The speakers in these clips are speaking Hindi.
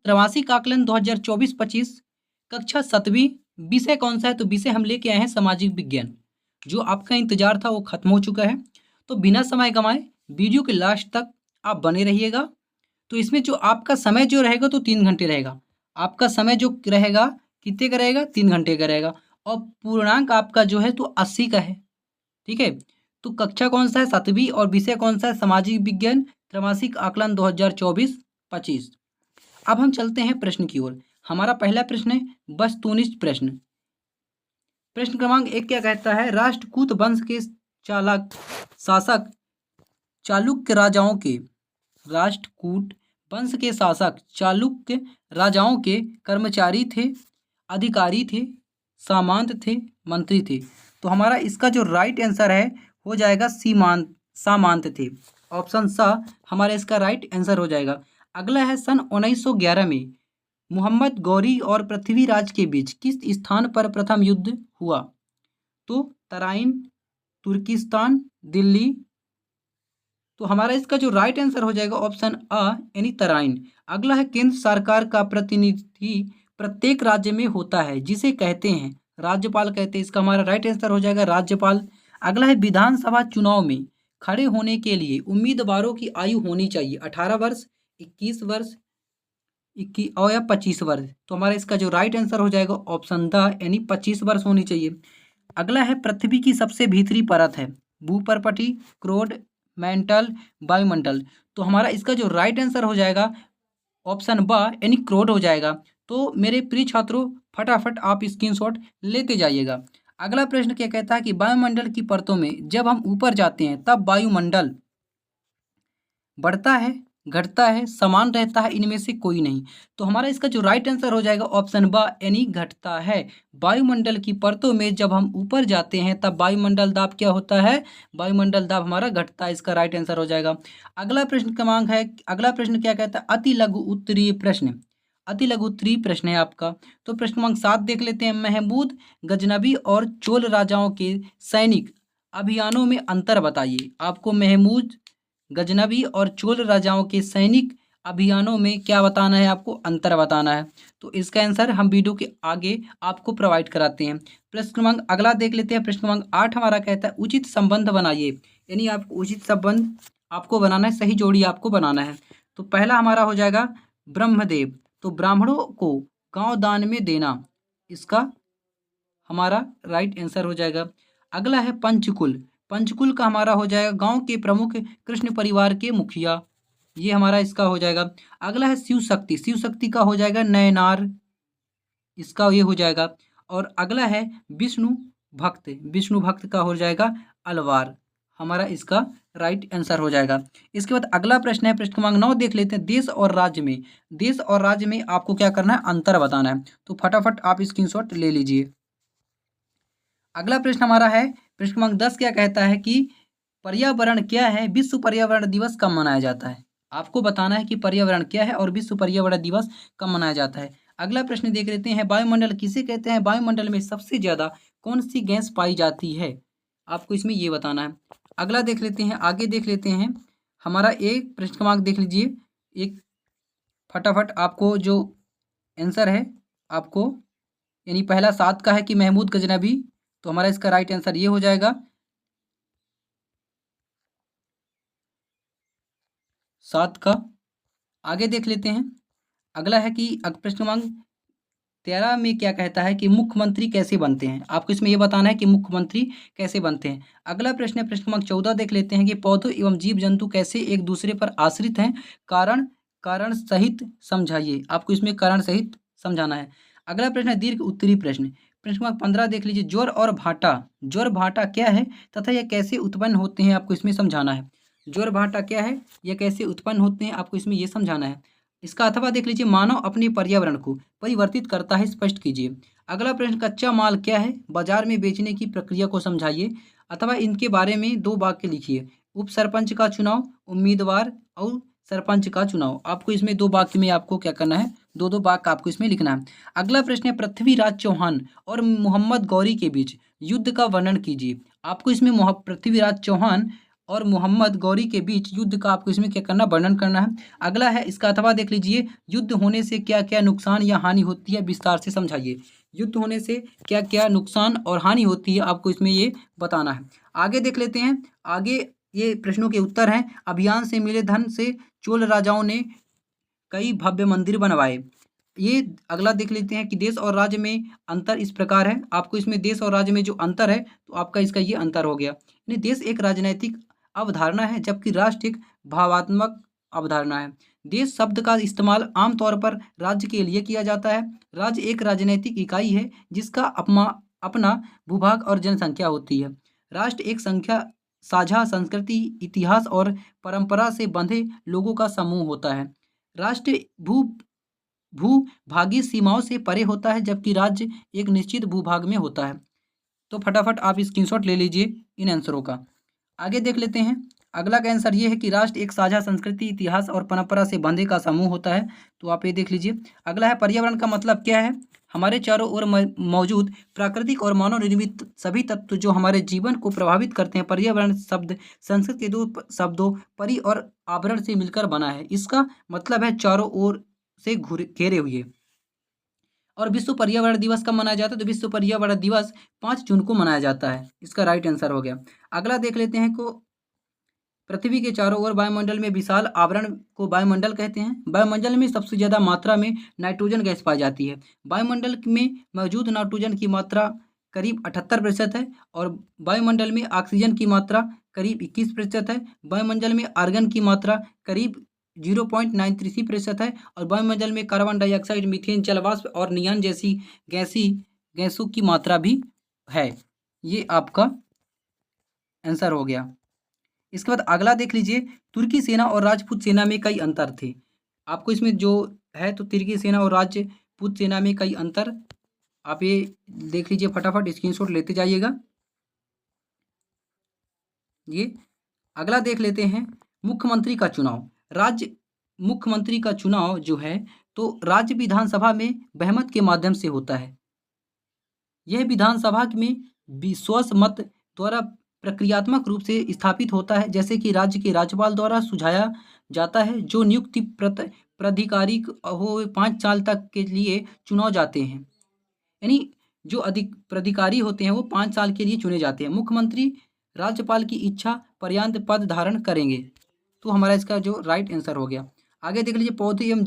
त्रैमासिक आकलन 2024-25 कक्षा 7वीं, विषय कौन सा है? तो विषय हम लेके आए हैं सामाजिक विज्ञान। जो आपका इंतजार था वो खत्म हो चुका है। तो बिना समय गंवाए वीडियो के लास्ट तक आप बने रहिएगा। तो इसमें जो आपका समय जो रहेगा तो 3 घंटे रहेगा। आपका समय जो रहेगा कितने का रहेगा? 3 घंटे का रहेगा और पूर्णांक आपका जो है तो 80 का है। ठीक है? तो कक्षा कौन सा है? 7वीं और विषय कौन सा है? सामाजिक विज्ञान, त्रैमासिक आकलन 2024-25। अब हम चलते हैं प्रश्न की ओर। हमारा पहला प्रश्न है वस्तुनिष्ठ प्रश्न। प्रश्न क्रमांक 1 क्या कहता है? राष्ट्रकूट वंश के चालक शासक चालुक्य राजाओं के राष्ट्रकूट वंश के शासक चालुक्य राजाओं के कर्मचारी थे, अधिकारी थे, सामंत थे, मंत्री थे। तो हमारा इसका जो राइट आंसर है हो जाएगा सामंत थे। ऑप्शन सा हमारा इसका राइट आंसर हो जाएगा। अगला है सन 1911 में मोहम्मद गौरी और पृथ्वीराज के बीच किस स्थान पर प्रथम युद्ध हुआ? तो तराइन, तुर्किस्तान, दिल्ली। तो हमारा इसका जो राइट आंसर हो जाएगा ऑप्शन अ यानी तराइन। अगला है केंद्र सरकार का प्रतिनिधि प्रत्येक राज्य में होता है जिसे कहते हैं राज्यपाल कहते हैं। इसका हमारा राइट आंसर हो जाएगा राज्यपाल। अगला है विधानसभा चुनाव में खड़े होने के लिए उम्मीदवारों की आयु होनी चाहिए 18 वर्ष, 21 वर्ष, 21 और या 25 वर्ष। तो हमारा इसका जो राइट आंसर हो जाएगा ऑप्शन द यानी 25 वर्ष होनी चाहिए। अगला है पृथ्वी की सबसे भीतरी परत है भूपर्पटी, क्रोड, मेंटल, वायुमंडल। तो हमारा इसका जो राइट आंसर हो जाएगा ऑप्शन ब यानी क्रोड हो जाएगा। तो मेरे प्रिय छात्रों फटाफट आप स्क्रीनशॉट लेते जाइएगा। अगला प्रश्न क्या कहता है कि वायुमंडल की परतों में जब हम ऊपर जाते हैं तब वायुमंडल बढ़ता है, घटता है, समान रहता है, इनमें से कोई नहीं। तो हमारा इसका जो राइट आंसर हो जाएगा ऑप्शन ब यानी घटता है। वायुमंडल की परतों में जब हम ऊपर जाते हैं तब वायुमंडल दाब क्या होता है? वायुमंडल दाब हमारा घटता है। इसका राइट आंसर हो जाएगा। अगला प्रश्न क्रमांक है, अगला प्रश्न क्या कहता है? अति लघु उत्तरीय प्रश्न। अति लघु उत्तरीय प्रश्न है आपका। तो प्रश्न क्रमांक 7 देख लेते हैं। महमूद गजनबी और चोल राजाओं के सैनिक अभियानों में अंतर बताइए। आपको महमूद गजनबी और चोल राजाओं के सैनिक अभियानों में क्या बताना है? आपको अंतर बताना है। तो इसका आंसर हम वीडियो के आगे आपको प्रोवाइड कराते हैं। प्रश्न क्रमांक अगला देख लेते हैं। प्रश्न क्रमांक 8 हमारा कहता है उचित संबंध बनाइए। यानी आपको उचित संबंध आपको बनाना है, सही जोड़ी आपको बनाना है। तो पहला हमारा हो जाएगा ब्रह्मदेव। तो ब्राह्मणों को गांव दान में देना, इसका हमारा राइट आंसर हो जाएगा। अगला है पंचकुल। पंचकुल का हमारा हो जाएगा गांव के प्रमुख कृष्ण परिवार के मुखिया, ये हमारा इसका हो जाएगा। अगला है शिव शक्ति। शिव शक्ति का हो जाएगा नयनार, इसका ये हो जाएगा। और अगला है विष्णु भक्त। विष्णु भक्त का हो जाएगा अलवार, हमारा इसका राइट आंसर हो जाएगा। इसके बाद अगला प्रश्न है प्रश्न क्रमांक 9 देख लेते हैं। देश और राज्य में, देश और राज्य में आपको क्या करना है? अंतर बताना है। तो फटाफट आप स्क्रीनशॉट ले लीजिए। अगला प्रश्न हमारा है प्रश्न क्रमांक 10 क्या कहता है कि पर्यावरण क्या है? विश्व पर्यावरण दिवस कब मनाया जाता है? आपको बताना है कि पर्यावरण क्या है और विश्व पर्यावरण दिवस कब मनाया जाता है। अगला प्रश्न देख लेते हैं। वायुमंडल किसे कहते हैं? वायुमंडल में सबसे ज्यादा कौन सी गैस पाई जाती है? आपको इसमें ये बताना है। अगला देख लेते हैं, आगे देख लेते हैं। हमारा एक प्रश्न क्रमांक देख लीजिए, एक फटाफट आपको जो आंसर है आपको, यानी पहला 7 का है कि महमूद गजनबी। तो हमारा इसका राइट आंसर ये हो जाएगा 7 का। आगे देख लेते हैं। अगला है कि प्रश्न क्रमांक 13 में क्या कहता है कि मुख्यमंत्री कैसे बनते हैं? आपको इसमें यह बताना है कि मुख्यमंत्री कैसे बनते हैं। अगला प्रश्न है प्रश्न क्रमांक 14 देख लेते हैं कि पौधों एवं जीव जंतु कैसे एक दूसरे पर आश्रित हैं? कारण कारण सहित समझाइए। आपको इसमें कारण सहित समझाना है। अगला प्रश्न है दीर्घ उत्तरीय प्रश्न। प्रश्न क्रमांक 15 देख लीजिए। ज्वर और भाटा, ज्वर भाटा क्या है तथा यह कैसे उत्पन्न होते हैं? आपको इसमें समझाना है। ज्वर भाटा क्या है, यह कैसे उत्पन्न होते हैं? आपको इसमें यह समझाना है। इसका अथवा देख लीजिए। मानव अपने पर्यावरण को परिवर्तित करता है, स्पष्ट कीजिए। अगला प्रश्न कच्चा माल क्या है? बाजार में बेचने की प्रक्रिया को समझाइए अथवा इनके बारे में 2 वाक्य लिखिए। उप सरपंच का चुनाव, उम्मीदवार और सरपंच का चुनाव। आपको इसमें 2 वाक्य में आपको क्या करना है? 2-2 वाक्य आपको इसमें लिखना है। अगला प्रश्न है पृथ्वीराज चौहान और मोहम्मद गौरी के बीच युद्ध का वर्णन कीजिए। आपको इसमें पृथ्वीराज चौहान और मोहम्मद गौरी के बीच युद्ध का आपको इसमें क्या करना, वर्णन करना है। अगला है इसका अथवा देख लीजिए, युद्ध होने से क्या क्या नुकसान या हानि होती है, विस्तार से समझाइए। युद्ध होने से क्या क्या नुकसान और हानि होती है, आपको इसमें ये बताना है। आगे देख लेते हैं, आगे ये प्रश्नों के उत्तर हैं। अभियान से मिले धन से चोल राजाओं ने कई भव्य मंदिर बनवाए। ये अगला देख लेते हैं कि देश और राज्य में अंतर इस प्रकार है। आपको इसमें देश और राज्य में जो अंतर है, तो आपका इसका ये अंतर हो गया। यानी देश एक राजनैतिक अवधारणा है, जबकि राष्ट्र एक भावात्मक अवधारणा है। देश शब्द का इस्तेमाल आमतौर पर राज्य के लिए किया जाता है। राज्य एक राजनैतिक इकाई है जिसका अपना भूभाग और जनसंख्या होती है। राष्ट्र एक संख्या साझा संस्कृति, इतिहास और परंपरा से बंधे लोगों का समूह होता है। राष्ट्र भूभागीय सीमाओं से परे होता है, जबकि राज्य एक निश्चित भूभाग में होता है। तो फटाफट आप स्क्रीनशॉट ले लीजिए इन आंसरों का। आगे देख लेते हैं, अगला का आंसर ये है कि राष्ट्र एक साझा संस्कृति, इतिहास और परंपरा से बंधे का समूह होता है। तो आप ये देख लीजिए। अगला है पर्यावरण का मतलब क्या है, हमारे चारों ओर मौजूद प्राकृतिक और मानव निर्मित सभी तत्व जो हमारे जीवन को प्रभावित करते हैं। पर्यावरण शब्द संस्कृत के दो शब्दों परि और आवरण से मिलकर बना है। इसका मतलब है चारों ओर से घेरे हुए। और विश्व पर्यावरण दिवस कब मनाया जाता है, तो विश्व पर्यावरण दिवस 5 जून को मनाया जाता है। इसका राइट आंसर हो गया। अगला देख लेते हैं को पृथ्वी के चारों ओर वायुमंडल में विशाल आवरण को वायुमंडल कहते हैं। वायुमंडल में सबसे ज्यादा मात्रा में नाइट्रोजन गैस पाई जाती है। वायुमंडल में मौजूद नाइट्रोजन की मात्रा करीब 78% है और वायुमंडल में ऑक्सीजन की मात्रा करीब 21% है। वायुमंडल में आर्गन की मात्रा करीब 0.93% है और वायुमंडल में कार्बन डाइऑक्साइड, मीथेन, जलवाष्प और नियॉन जैसी गैसों की मात्रा भी है। ये आपका आंसर हो गया। इसके बाद अगला देख लीजिए, तुर्की सेना और राजपूत सेना में कई अंतर थे। आपको इसमें जो है तो तुर्की सेना और राजपूत सेना में कई अंतर आप ये देख लीजिए, फटाफट स्क्रीनशॉट लेते जाइएगा। ये अगला देख लेते हैं, मुख्यमंत्री का चुनाव। मुख्यमंत्री का चुनाव जो है तो राज्य विधानसभा में बहुमत के माध्यम से होता है। यह विधानसभा में विश्वास मत द्वारा प्रक्रियात्मक रूप से स्थापित होता है, जैसे कि राज्य के राज्यपाल द्वारा सुझाया जाता है, जो नियुक्ति प्राधिकारी हो 5 साल तक के लिए चुनाव जाते हैं। यानी जो अधिक प्राधिकारी होते हैं वो 5 साल के लिए चुने जाते हैं। मुख्यमंत्री राज्यपाल की इच्छा पर्यंत पद धारण करेंगे। तो हमारा इसका जो राइट आंसर हो गया। आगे देख लीजिए, पौधे एवं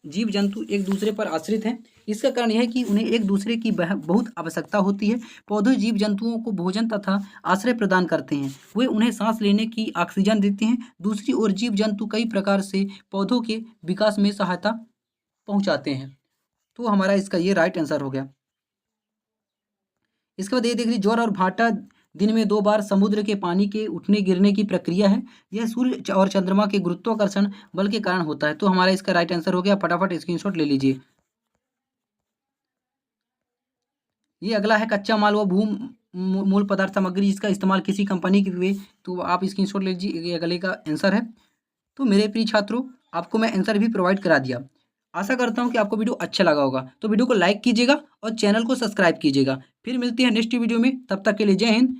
जीव जंतु एक दूसरे पर आश्रित हैं। इसका कारण यह है कि उन्हें एक दूसरे की बहुत आवश्यकता होती है। पौधे जीव जंतुओं को भोजन तथा आश्रय प्रदान करते हैं। वे उन्हें सांस लेने की ऑक्सीजन देते हैं। दूसरी ओर जीव जंतु कई प्रकार से पौधों के विकास में सहायता पहुंचाते हैं। तो हमारा इसका ये राइट आंसर हो गया। इसके बाद ये देख लीजिए, ज्वार और भाटा दिन में 2 बार समुद्र के पानी के उठने गिरने की प्रक्रिया है। यह सूर्य और चंद्रमा के गुरुत्वाकर्षण बल के कारण होता है। तो हमारा इसका राइट आंसर हो गया। फटाफट स्क्रीनशॉट ले लीजिए। ये अगला है, कच्चा माल व मूल पदार्थ सामग्री जिसका इस्तेमाल किसी कंपनी की हुए। तो आप स्क्रीनशॉट ले लीजिए, ये अगले का आंसर है। तो मेरे प्रिय छात्रों, आपको मैं आंसर भी प्रोवाइड करा दिया। आशा करता हूँ कि आपको वीडियो अच्छा लगा होगा। तो वीडियो को लाइक कीजिएगा और चैनल को सब्सक्राइब कीजिएगा। फिर मिलते हैं नेक्स्ट वीडियो में, तब तक के लिए जय हिंद।